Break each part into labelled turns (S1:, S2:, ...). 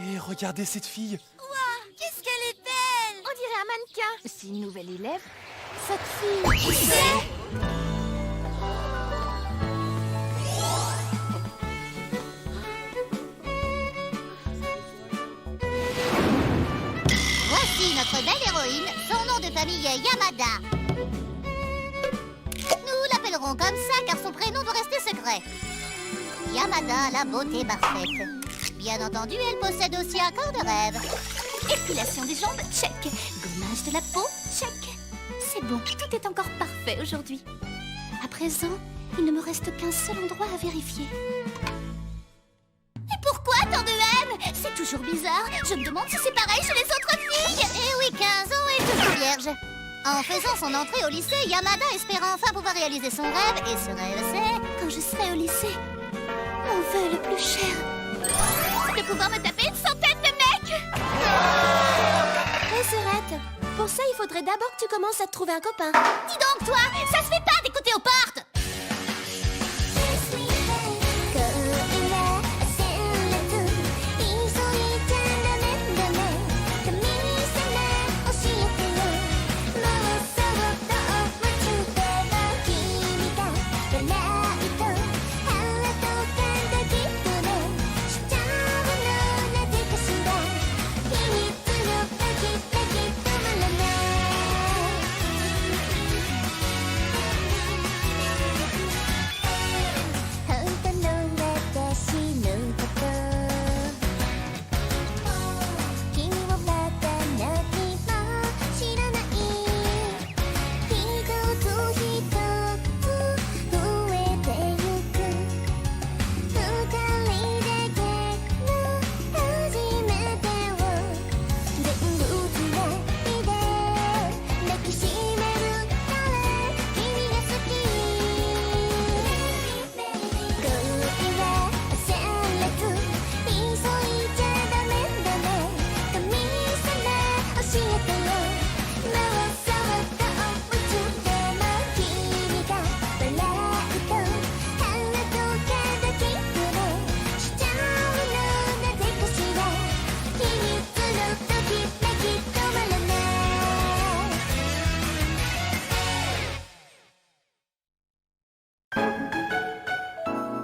S1: Et regardez cette fille.
S2: Waouh, qu'est-ce qu'elle est belle!
S3: On dirait un mannequin. C'est une nouvelle élève.
S2: Cette fille, qui c'est?
S4: Voici notre belle héroïne. Son nom de famille est Yamada. Nous l'appellerons comme ça car son prénom doit rester secret. Yamada, la beauté parfaite. Bien entendu, elle possède aussi un corps de rêve.
S3: Épilation des jambes, check. Gommage de la peau, check. C'est bon, tout est encore parfait aujourd'hui. À présent, il ne me reste qu'un seul endroit à vérifier.
S4: Et pourquoi tant de haine? C'est toujours bizarre. Je me demande si c'est pareil chez les autres filles. Eh oui, 15 ans et toujours vierge. En faisant son entrée au lycée, Yamada espéra enfin pouvoir réaliser son rêve. Et ce rêve, c'est...
S3: Quand je serai au lycée, mon vœu le plus cher,
S4: de pouvoir me taper une centaine de mecs.
S3: Hé, Serette, pour ça, il faudrait d'abord que tu commences à te trouver un copain.
S4: Dis donc, toi, ça se fait pas d'écouter aux portes.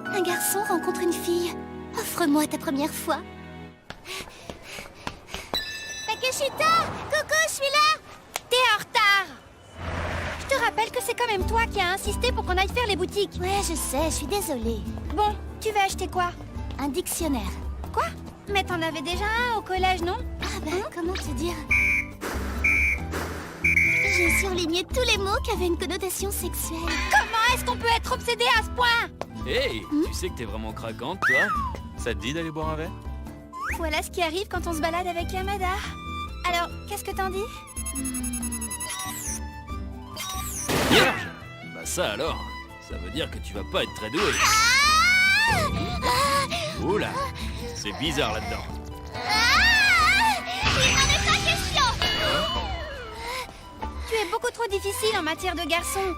S3: Un garçon rencontre une fille. Offre-moi ta première fois.
S4: Takeshita, coucou, je suis là.
S2: T'es en retard! Je te rappelle que c'est quand même toi qui as insisté pour qu'on aille faire les boutiques.
S3: Ouais, je sais, je suis désolée.
S2: Bon, tu veux acheter quoi?
S3: Un dictionnaire.
S2: Quoi? Mais t'en avais déjà un au collège, non?
S3: Ah ben, comment te dire? J'ai surligné tous les mots qui avaient une connotation sexuelle.
S2: Comment est-ce qu'on peut être obsédé à ce point?
S1: Hey, tu sais que t'es vraiment craquante, toi? Ça te dit d'aller boire un verre?
S2: Voilà ce qui arrive quand on se balade avec Yamada. Alors, qu'est-ce que t'en dis?
S1: Vierge? Bah ça alors, ça veut dire que tu vas pas être très doué. Oula, c'est bizarre là-dedans.
S4: Il n'en est pas question.
S2: Tu es beaucoup trop difficile en matière de garçon.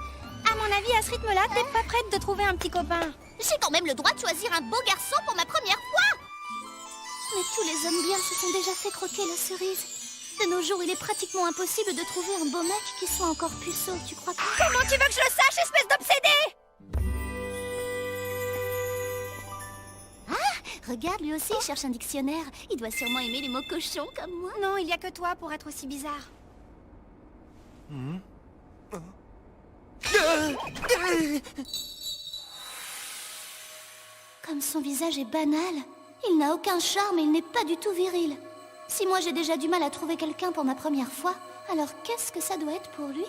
S2: À mon avis, à ce rythme-là, t'es pas prête de trouver un petit copain.
S4: J'ai quand même le droit de choisir un beau garçon pour ma première fois.
S3: Mais tous les hommes bien se sont déjà fait croquer la cerise. De nos jours, il est pratiquement impossible de trouver un beau mec qui soit encore puceau, tu crois pas?
S2: Comment tu veux que je le sache, espèce d'obsédé?
S3: Regarde, lui aussi, il cherche un dictionnaire. Il doit sûrement aimer les mots cochons comme moi.
S2: Non, il y a que toi pour être aussi bizarre.
S3: Comme son visage est banal, il n'a aucun charme et il n'est pas du tout viril. Si moi j'ai déjà du mal à trouver quelqu'un pour ma première fois, alors qu'est-ce que ça doit être pour lui?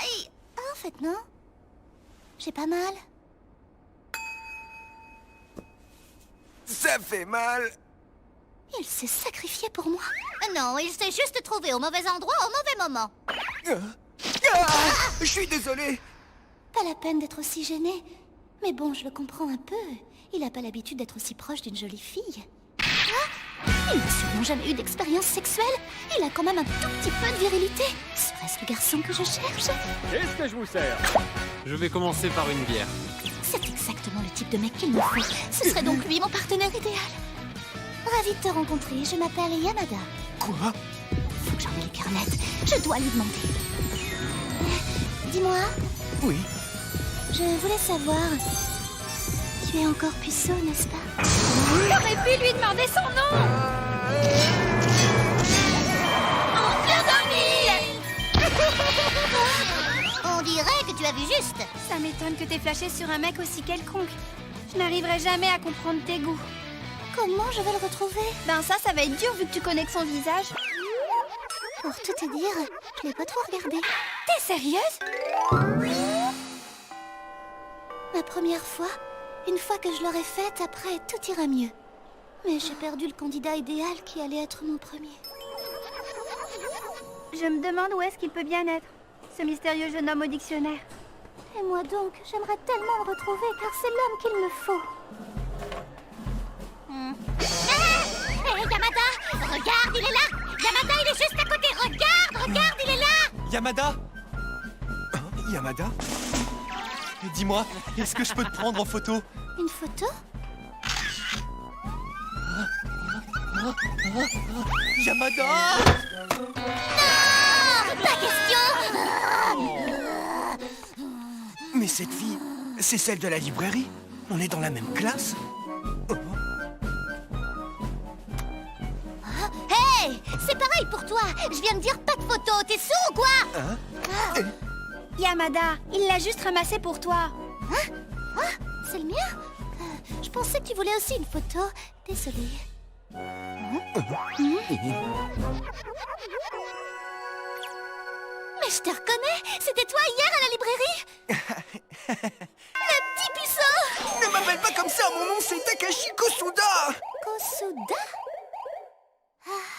S4: Aïe.
S3: En fait, non. J'ai pas mal.
S5: Ça fait mal.
S3: Il s'est sacrifié pour moi.
S4: Non, il s'est juste trouvé au mauvais endroit au mauvais moment.
S5: Je suis désolé.
S3: Pas la peine d'être aussi gêné. Mais bon, je le comprends un peu. Il n'a pas l'habitude d'être aussi proche d'une jolie fille. Il n'a sûrement jamais eu d'expérience sexuelle. Il a quand même un tout petit peu de virilité. Serait-ce le garçon que je cherche?
S5: Qu'est-ce que je vous sers? Je vais commencer par une bière.
S3: C'est exactement le type de mec qu'il me faut. Ce serait donc lui mon partenaire idéal. Ravi de te rencontrer, je m'appelle Yamada.
S6: Quoi?
S3: Faut que j'en ai le cœur net. Je dois lui demander. Dis-moi,
S6: Oui.
S3: je voulais savoir... Tu es encore puceau, n'est-ce pas?
S2: J'aurais pu lui demander son nom.
S4: On dirait que tu as vu juste.
S2: Ça m'étonne que t'aies flashé sur un mec aussi quelconque. Je n'arriverai jamais à comprendre tes goûts.
S3: Comment je vais le retrouver?
S2: Ben ça va être dur vu que tu connais que son visage.
S3: Pour tout te dire, je l'ai pas trop regardé.
S2: T'es sérieuse?
S3: Ma première fois, une fois que je l'aurai faite, après, tout ira mieux. Mais j'ai perdu le candidat idéal qui allait être mon premier.
S2: Je me demande où est-ce qu'il peut bien être, ce mystérieux jeune homme au dictionnaire.
S3: Et moi donc, j'aimerais tellement le retrouver car c'est l'homme qu'il me faut.
S4: Hé, Yamada! Regarde, il est là! Yamada, il est juste à côté! Regarde, il est là!
S6: Yamada? Hein, Yamada? Dis-moi, est-ce que je peux te prendre en photo?
S3: Une photo?
S6: Yamada!
S4: Pas question!
S6: Mais cette fille, c'est celle de la librairie. On est dans la même classe.
S4: Hey! C'est pareil pour toi! Je viens de dire pas de photo, t'es sourd ou quoi?
S6: Hein?
S2: Yamada, il l'a juste ramassé pour toi.
S3: C'est le mien? Je pensais que tu voulais aussi une photo. Désolée. Mais je te reconnais! C'était toi hier à la librairie! Le petit puceau!
S6: Ne m'appelle pas comme ça, mon nom c'est Takashi Kosuda!
S3: Kosuda? Ah,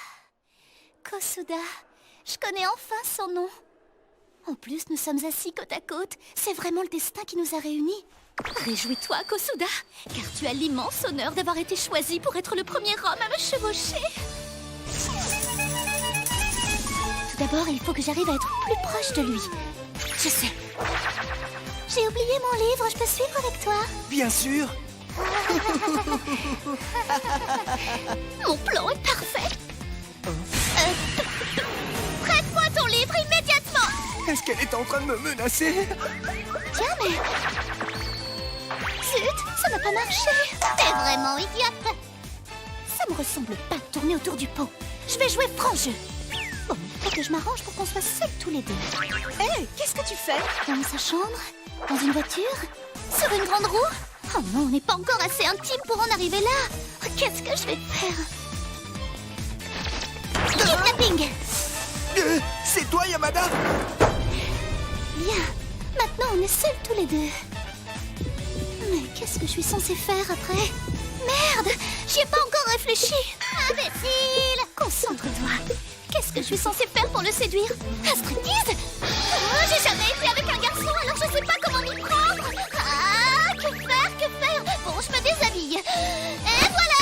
S3: Kosuda. Je connais enfin son nom. En plus, nous sommes assis côte à côte. C'est vraiment le destin qui nous a réunis. Réjouis-toi, Kosuda, car tu as l'immense honneur d'avoir été choisi pour être le premier homme à me chevaucher. Tout d'abord, il faut que j'arrive à être plus proche de lui. Je sais. J'ai oublié mon livre, je peux suivre avec toi?
S6: Bien sûr!
S3: Mon plan est parfait. Prête-moi ton livre immédiatement.
S6: Est-ce qu'elle est en train de me menacer?
S3: Tiens, mais... Zut, ça n'a pas marché.
S4: T'es vraiment idiote!
S3: Ça me ressemble pas de tourner autour du pot. Je vais jouer franc jeu. Bon, il faut que je m'arrange pour qu'on soit seuls tous les deux.
S2: Hé, qu'est-ce que tu fais?
S3: Dans sa chambre? Dans une voiture? Sur une grande roue? Oh non, on n'est pas encore assez intime pour en arriver là. Qu'est-ce que je vais faire? Kidnapping!
S6: C'est toi, Yamada?
S3: Bien, maintenant on est seuls tous les deux. Mais qu'est-ce que je suis censée faire après? Merde, j'y ai pas encore réfléchi.
S4: Imbécile!
S3: Concentre-toi. Qu'est-ce que je suis censée faire pour le séduire? Un striptease?
S4: Oh, j'ai jamais été avec un garçon, alors je sais pas comment m'y prendre! Ah, que faire? Bon, je me déshabille. Et voilà!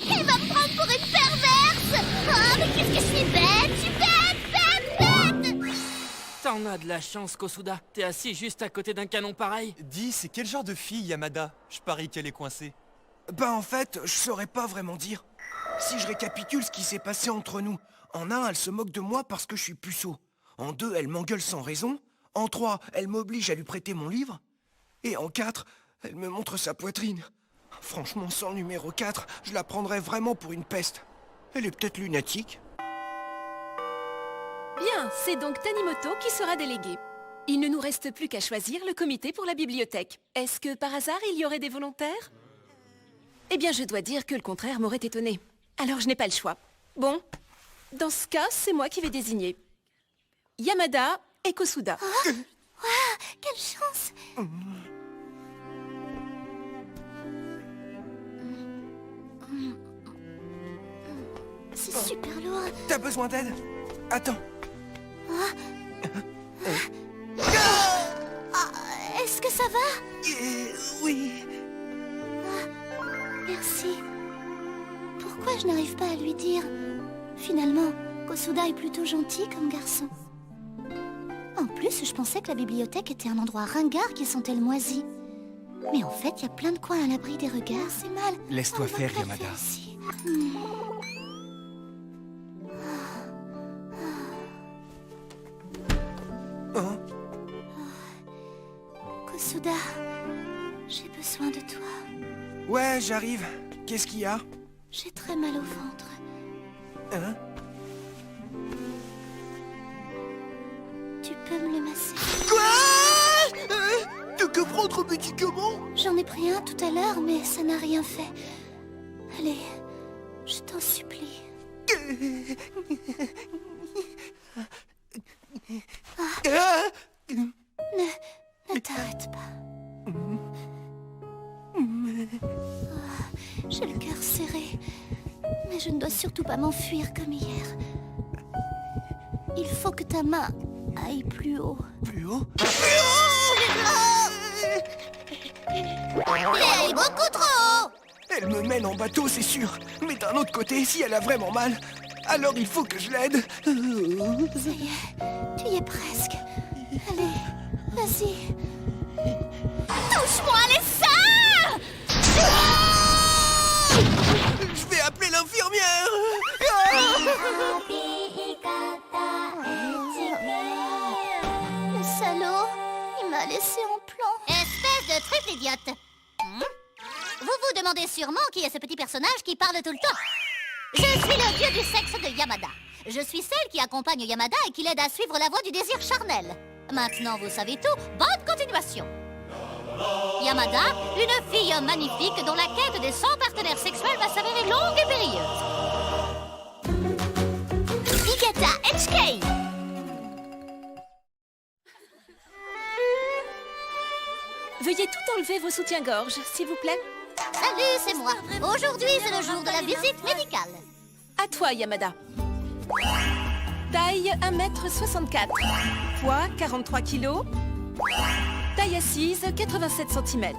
S4: Il va me prendre pour une perverse! Oh, mais qu'est-ce que je suis bête! Je suis bête!
S1: T'en as de la chance, Kosuda. T'es assis juste à côté d'un canon pareil.
S6: Dis, c'est quel genre de fille, Yamada? Je parie qu'elle est coincée. Ben en fait, je saurais pas vraiment dire. Si je récapitule ce qui s'est passé entre nous. En un, elle se moque de moi parce que je suis puceau. En deux, elle m'engueule sans raison. En trois, elle m'oblige à lui prêter mon livre. Et en quatre, elle me montre sa poitrine. Franchement, sans le numéro 4, je la prendrais vraiment pour une peste. Elle est peut-être lunatique.
S7: Bien, c'est donc Tanimoto qui sera délégué. Il ne nous reste plus qu'à choisir le comité pour la bibliothèque. Est-ce que par hasard il y aurait des volontaires? Eh bien, je dois dire que le contraire m'aurait étonné. Alors je n'ai pas le choix. Bon, dans ce cas, c'est moi qui vais désigner Yamada et Kosuda.
S3: Quelle chance! C'est super lourd.
S6: T'as besoin d'aide? Attends.
S3: Est-ce que ça va?
S6: Oui.
S3: Merci. Pourquoi je n'arrive pas à lui dire? Finalement, Kosuda est plutôt gentil comme garçon. En plus, je pensais que la bibliothèque était un endroit ringard qui sentait le moisi. Mais en fait, il y a plein de coins à l'abri des regards, c'est mal.
S6: Laisse-toi
S3: On va
S6: faire,
S3: pas
S6: Yamada.
S3: ici.
S6: Hein?
S3: Kosuda, j'ai besoin de toi.
S6: Ouais, j'arrive. Qu'est-ce qu'il y a?
S3: J'ai très mal au ventre.
S6: Hein?
S3: Tu peux me le masser?
S6: Quoi? De que prendre un médicament?
S3: J'en ai pris un tout à l'heure, mais ça n'a rien fait. Allez, je t'en supplie. Ne t'arrête pas. J'ai le cœur serré, mais je ne dois surtout pas m'enfuir comme hier. Il faut que ta main aille plus haut.
S6: Plus haut?
S4: Elle est beaucoup trop haut.
S6: Elle me mène en bateau, c'est sûr. Mais d'un autre côté, si elle a vraiment mal, alors il faut que je l'aide.
S3: Ça y est, tu y es presque. Allez, vas-y.
S4: Touche-moi les seins.
S6: Je vais appeler l'infirmière.
S3: Le salaud, il m'a laissé en plan.
S4: Espèce de triple idiote. Vous vous demandez sûrement qui est ce petit personnage qui parle tout le temps. Je suis le dieu du sexe de Yamada. Je suis celle qui accompagne Yamada et qui l'aide à suivre la voie du désir charnel. Maintenant, vous savez tout. Bonne continuation. Yamada, une fille magnifique dont la quête des 100 partenaires sexuels va s'avérer longue et périlleuse. Higata HK.
S7: Veuillez tout enlever vos soutiens-gorge, s'il vous plaît.
S4: Salut, c'est moi. Aujourd'hui, c'est le jour de la visite médicale.
S7: À toi, Yamada. Taille 1m64. Poids 43 kg. Taille assise 87 cm.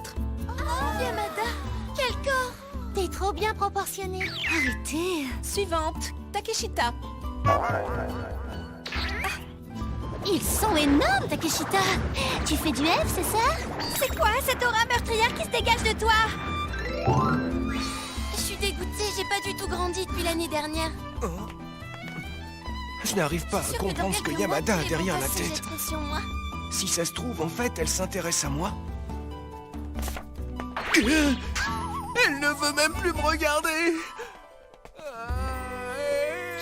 S3: Yamada, quel corps! T'es trop bien proportionné. Arrêtez.
S7: Suivante, Takeshita.
S3: Ils sont énormes, Takeshita. Tu fais du F, c'est ça?
S2: C'est quoi cette aura meurtrière qui se dégage de toi?
S3: Je suis dégoûtée, j'ai pas du tout grandi depuis l'année dernière.
S6: Je n'arrive pas à comprendre ce que Yamada a derrière la tête.
S3: Sur moi.
S6: Si ça se trouve, en fait, elle s'intéresse à moi. Elle ne veut même plus me regarder.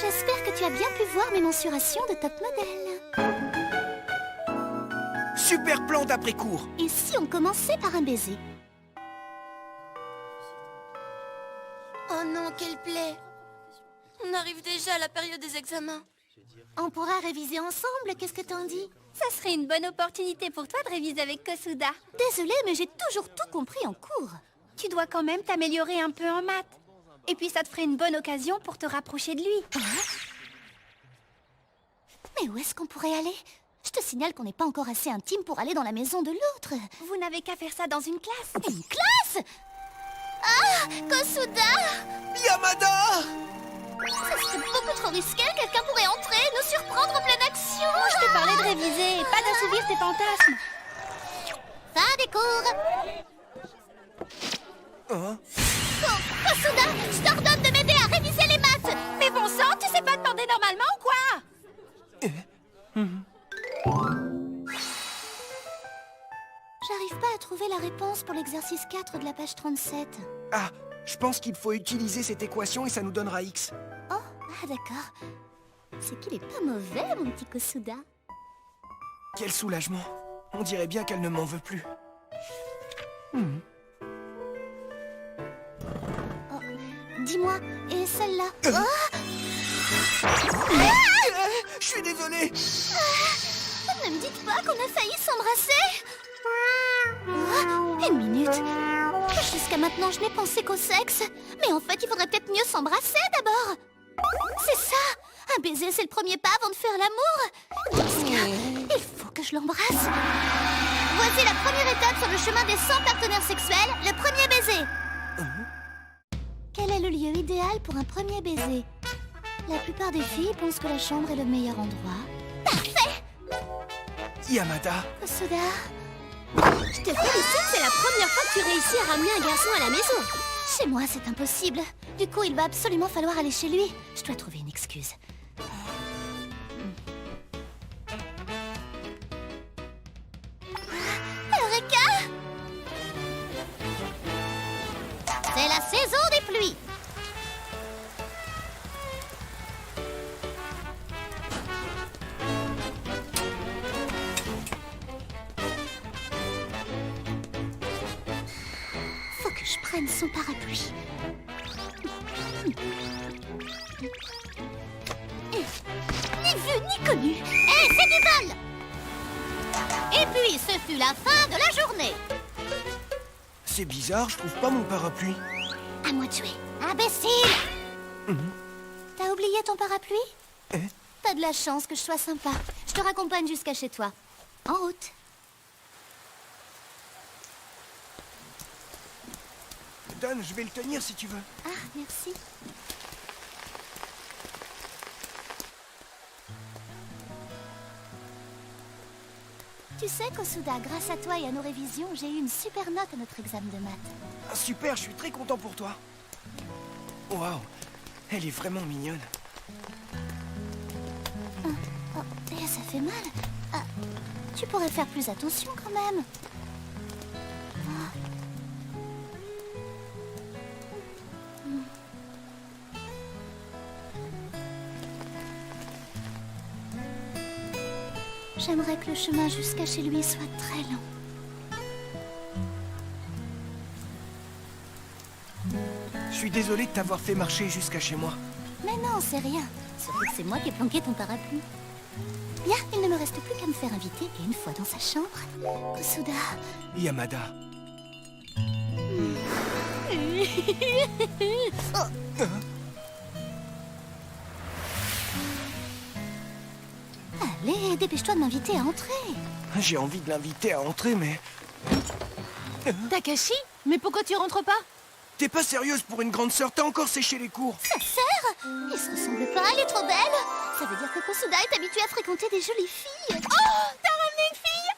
S3: J'espère que tu as bien pu voir mes mensurations de top modèle.
S6: Super plan d'après-cours.
S3: Et si on commençait par un baiser?
S8: Oh non, quelle plaie! On arrive déjà à la période des examens.
S3: On pourra réviser ensemble, qu'est-ce que t'en dis?
S2: Ça serait une bonne opportunité pour toi de réviser avec Kosuda.
S3: Désolée, mais j'ai toujours tout compris en cours.
S2: Tu dois quand même t'améliorer un peu en maths. Et puis ça te ferait une bonne occasion pour te rapprocher de lui.
S3: Mais où est-ce qu'on pourrait aller? Je te signale qu'on n'est pas encore assez intime pour aller dans la maison de l'autre.
S2: Vous n'avez qu'à faire ça dans une classe.
S3: Une classe? Ah, Kosuda!
S6: Yamada!
S3: Ça serait beaucoup trop risqué, quelqu'un pourrait entrer, nous surprendre en pleine action.
S2: Moi, je te parlais de réviser, pas d'assouvir tes fantasmes.
S4: Fin des cours.
S6: Hein?
S3: Kosuda, je t'ordonne de m'aider à réviser les maths.
S2: Mais bon sang, tu sais pas demander normalement ou quoi?
S3: J'arrive pas à trouver la réponse pour l'exercice 4 de la page 37.
S6: Ah, je pense qu'il faut utiliser cette équation et ça nous donnera X.
S3: Oh, ah d'accord. C'est qu'il est pas mauvais, mon petit Kosuda.
S6: Quel soulagement. On dirait bien qu'elle ne m'en veut plus.
S3: Oh, dis-moi, et celle-là?
S6: Je suis désolé.
S3: Ne me dites pas qu'on a failli s'embrasser. Une minute. Jusqu'à maintenant, je n'ai pensé qu'au sexe. Mais en fait, il faudrait peut-être mieux s'embrasser d'abord. C'est ça, Un baiser, c'est le premier pas avant de faire l'amour. Dans ce cas, il faut que je l'embrasse.
S4: Voici la première étape sur le chemin des 100 partenaires sexuels, le premier baiser.
S3: Quel est le lieu idéal pour un premier baiser? La plupart des filles pensent que la chambre est le meilleur endroit.
S6: Yamada,
S3: Kosuda, je te félicite, c'est la première fois que tu réussis à ramener un garçon à la maison. Chez moi, c'est impossible. Du coup, il va absolument falloir aller chez lui. Je dois trouver une excuse.
S4: Eureka! C'est la saison des pluies.
S3: Faut que je prenne son parapluie. Ni vu ni connu.
S4: Et c'est du vol. Et puis, ce fut la fin de la journée.
S6: c'est bizarre, je trouve pas mon parapluie.
S3: À moi de jouer.
S4: Imbécile!
S3: T'as oublié ton parapluie?
S6: Eh?
S3: T'as de la chance que je sois sympa. Je te raccompagne jusqu'à chez toi. En route.
S6: Donne, je vais le tenir si tu veux.
S3: Ah, merci. Tu sais, Kosuda, grâce à toi et à nos révisions, j'ai eu une super note à notre examen de maths.
S6: Ah, super, je suis très content pour toi. Waouh, elle est vraiment mignonne.
S3: Oh, et ça fait mal. Ah, tu pourrais faire plus attention quand même. J'aimerais que le chemin jusqu'à chez lui soit très long.
S6: Je suis désolé de t'avoir fait marcher jusqu'à chez moi.
S3: Mais non, c'est rien. Surtout que c'est moi qui ai planqué ton parapluie. Bien, il ne me reste plus qu'à me faire inviter et une fois dans sa chambre, Kosuda.
S6: Yamada.
S3: Allez, dépêche-toi de m'inviter à entrer.
S6: J'ai envie de l'inviter à entrer, mais...
S7: Takashi, mais pourquoi tu rentres pas?
S6: T'es pas sérieuse pour une grande sœur, t'as encore séché les cours.
S3: Ça sert? Ils se ressemblent pas, elle est trop belle. Ça veut dire que Kosuda est habituée à fréquenter des jolies filles.
S7: Oh, t'as ramené une fille?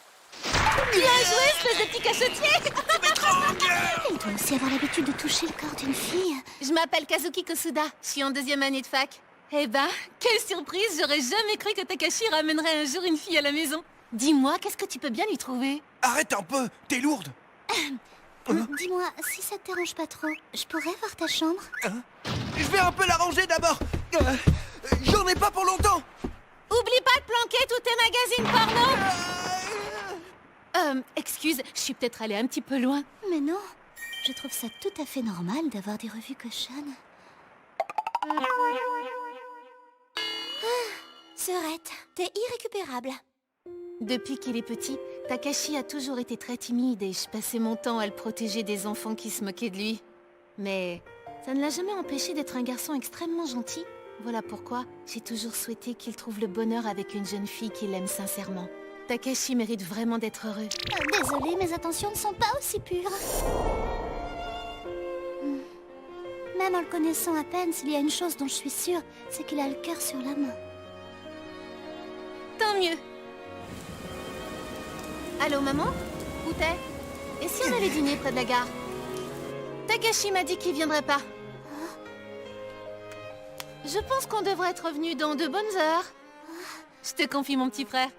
S7: Bien joué, espèce de petit cachetier.
S3: Elle doit aussi avoir l'habitude de toucher le corps d'une fille.
S7: Je m'appelle Kazuki Kosuda, je suis en 2e année de fac. Eh ben, quelle surprise, j'aurais jamais cru que Takashi ramènerait un jour une fille à la maison. Dis-moi, qu'est-ce que tu peux bien lui trouver?
S6: Arrête un peu, t'es lourde.
S3: Dis-moi, si ça te dérange pas trop, je pourrais voir ta chambre?
S6: Je vais un peu l'arranger d'abord. J'en ai pas pour longtemps.
S7: Oublie pas de planquer tous tes magazines porno. Excuse, je suis peut-être allée un petit peu loin.
S3: Mais non, je trouve ça tout à fait normal d'avoir des revues cochonnes. Serette, t'es irrécupérable.
S7: Depuis qu'il est petit, Takashi a toujours été très timide et je passais mon temps à le protéger des enfants qui se moquaient de lui. Mais ça ne l'a jamais empêché d'être un garçon extrêmement gentil. Voilà pourquoi j'ai toujours souhaité qu'il trouve le bonheur avec une jeune fille qui l'aime sincèrement. Takashi mérite vraiment d'être heureux.
S3: Désolée, mes intentions ne sont pas aussi pures. Même en le connaissant à peine, s'il y a une chose dont je suis sûre, c'est qu'il a le cœur sur la main.
S7: Tant mieux. Allô, maman? Où t'es? Et si on allait dîner près de la gare? Takashi m'a dit qu'il viendrait pas. Je pense qu'on devrait être revenu dans de bonnes heures. Je te confie, mon petit frère.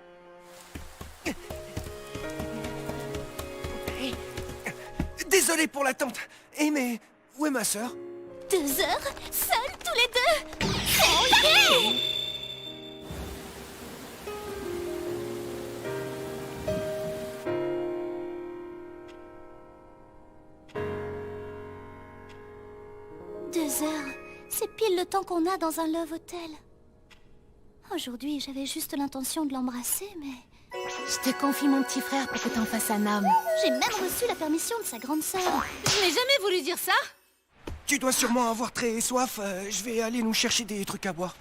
S6: Désolé pour l'attente. Eh mais, où est ma sœur?
S3: 2 heures, seuls tous les deux. C'est Deux heures, c'est pile le temps qu'on a dans un love hotel. Aujourd'hui, j'avais juste l'intention de l'embrasser, mais...
S7: Je te confie, mon petit frère, pour que t'en fasses un homme.
S3: J'ai même reçu la permission de sa grande sœur.
S7: Je n'ai jamais voulu dire ça.
S6: Tu dois sûrement avoir très soif. Je vais aller nous chercher des trucs à boire.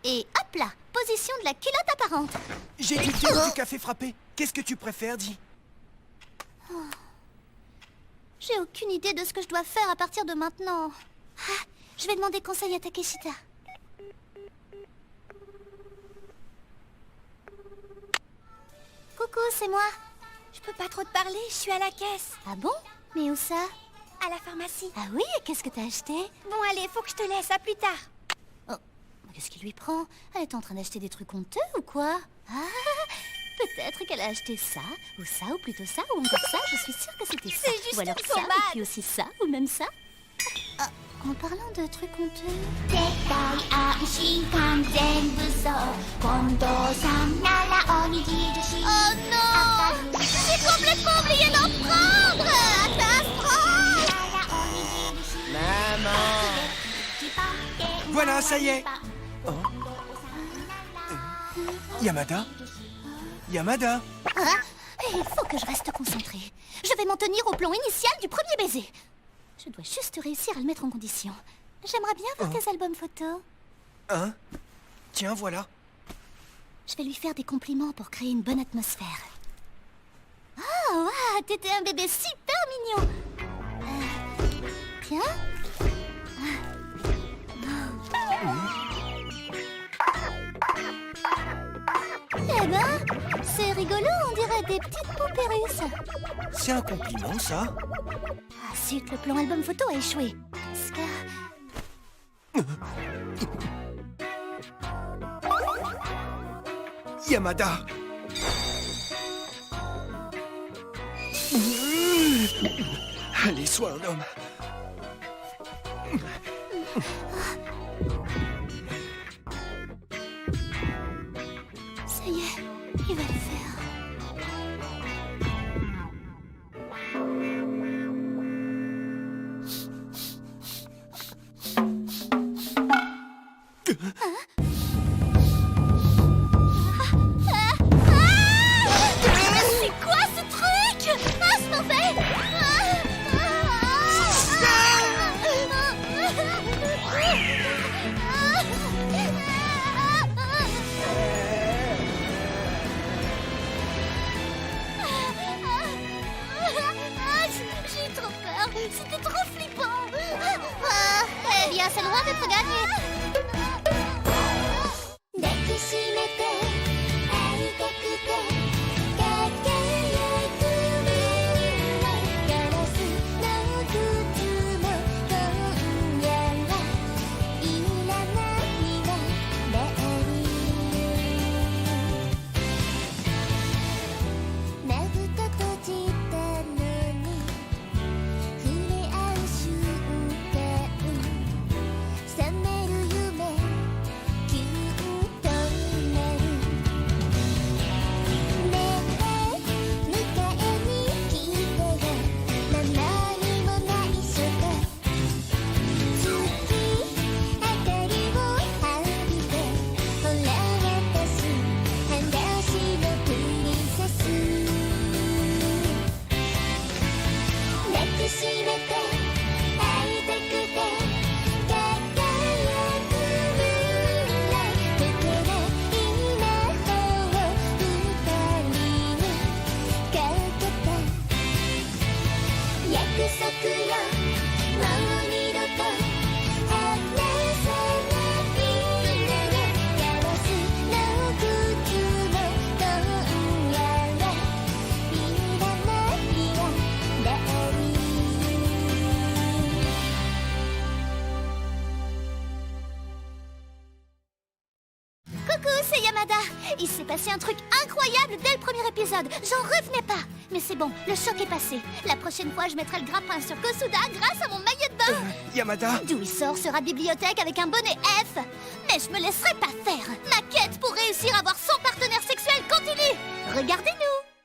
S4: Et hop là, position de la culotte apparente.
S6: J'ai du thé ou du café frappé. Qu'est-ce que tu préfères, dis?
S4: J'ai aucune idée de ce que je dois faire à partir de maintenant. Ah, je vais demander conseil à Takeshita. Coucou, c'est moi.
S2: Je peux pas trop te parler, je suis à la caisse.
S4: Ah bon? Mais où ça?
S2: À la pharmacie.
S4: Ah oui, et qu'est-ce que t'as acheté?
S2: Bon, allez, faut que je te laisse, à plus tard.
S4: Oh, qu'est-ce qui lui prend? Elle est en train d'acheter des trucs honteux ou quoi? Ah, peut-être qu'elle a acheté ça, ou plutôt ça, ou encore ça, je suis sûre que c'était ça.
S2: C'est juste
S4: ou alors
S2: une
S4: ça,
S2: pommade.
S4: et puis aussi ça, ou même ça. Ah, en parlant de trucs honteux... Oh non! J'ai complètement oublié d'en prendre! Catastrophe!
S6: Voilà, ça y est. Oh. Yamada? Yamada?
S4: Hein? Il faut que je reste concentrée. Je vais m'en tenir au plan initial du premier baiser. Je dois juste réussir à le mettre en condition. J'aimerais bien voir tes albums photos.
S6: Hein? Tiens, voilà.
S4: Je vais lui faire des compliments pour créer une bonne atmosphère. Ah, waouh, t'étais un bébé super mignon. Tiens. Eh ben, c'est rigolo, on dirait des petites poupées russes.
S6: C'est un compliment, ça?
S4: Ah, zut, le plan album photo a échoué. Ska...
S6: Yamada! Allez, sois un homme.
S4: Ça y est, il va le faire. C'est quoi ce truc? Ah, c'est mauvais! J'ai trop peur, c'était trop flippant. Eh bien, c'est loin d'être gagné. C'est Yamada. Il s'est passé un truc incroyable dès le premier épisode. J'en revenais pas. Mais c'est bon, le choc est passé. La prochaine fois, je mettrai le grappin sur Kosuda grâce à mon maillot de bain.
S6: Yamada?
S4: D'où il sort sera bibliothèque avec un bonnet F. Mais je me laisserai pas faire. Ma quête pour réussir à avoir son partenaire sexuel continue. Regardez-nous.